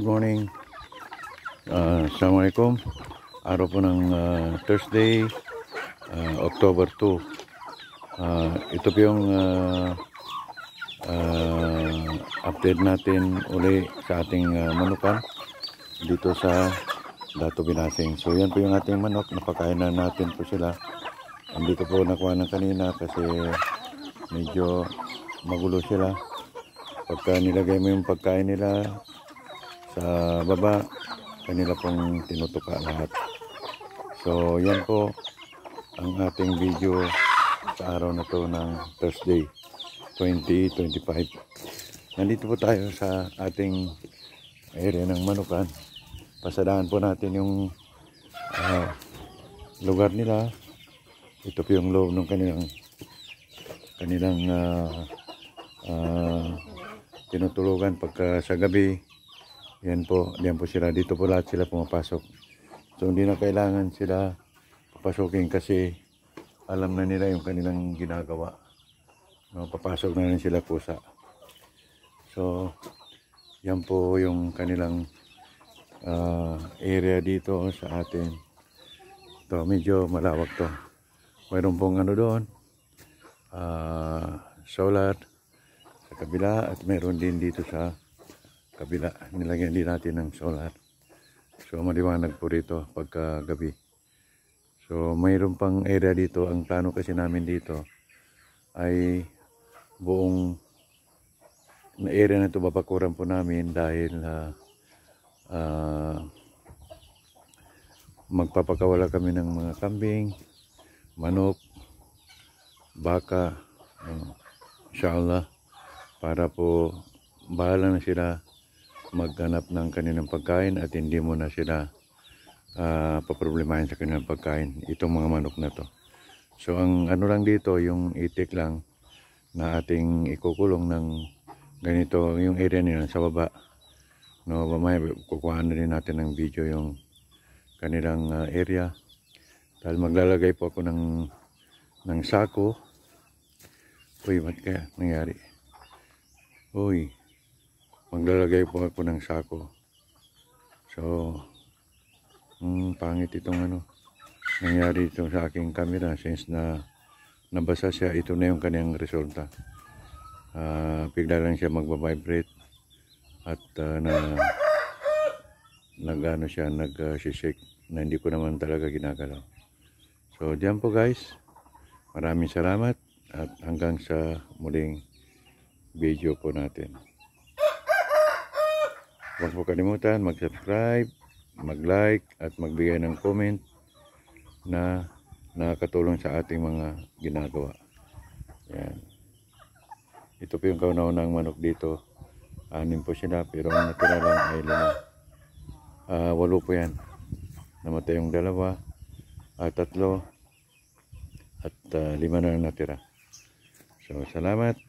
Good morning. Assalamualaikum. Araw po ng Thursday, October 2. Ito po yung update natin uli sa ating manukan dito sa Dato Binasing. So yan po yung ating manok. Napakain na natin po sila. Hindi ko po nakuha ng kanina kasi medyo magulo sila. Pagka nilagay mo yung pagkain nila sa baba, kanila pong tinutuka lahat. So yan po ang ating video sa araw na to ng Thursday 2025. Nandito po tayo sa ating area ng manukan. Pasadahan po natin yung lugar nila. Ito po yung loob ng kanilang tinutulugan pagka sa gabi. Yan po sila. Dito po lahat sila pumapasok. So hindi na kailangan sila papasukin kasi alam na nila yung kanilang ginagawa. No, papasok na rin sila pusa. So yan po yung kanilang area dito sa atin. Ito medyo malawak to. Mayroon pong ano doon, solar sa kabila at mayroon din dito sa kabila. Nilagyan din natin ng solar. So maliwanag po rito pagka gabi. So mayroon pang area dito. Ang plano kasi namin dito ay buong na area na ito babakuran po namin dahil magpapakawala kami ng mga kambing, manok, baka, inshallah, para po bahala na sila maghanap ng kanilang pagkain at hindi mo na sila paproblemahin sa kanilang pagkain, itong mga manok na to. So ang ano lang dito, yung itik lang na ating ikukulong ng ganito, yung area nila sa baba. No, mamaya kukuha na rin natin ng video yung kanilang area. Dahil maglalagay po ako ng sako. Uy, ba't kaya nangyari? Uy, maglalagay po ako ng sako. So pangit itong nangyari ito sa aking camera since na nabasa siya. Ito na yung kanyang resulta. Bigla lang siya magbabibrate at nag-shake na hindi ko naman talaga ginagalaw. So diyan po guys, maraming salamat at hanggang sa muling video po natin. Huwag po kalimutan mag-subscribe, mag-like at magbigay ng comment na nakakatulong sa ating mga ginagawa. Yan. Ito po yung kauna-unang manok dito. 6 po sila pero ang natira lang ay 5. 8 po yan. Namatay yung 2, 3 at 5 na lang natira. So salamat.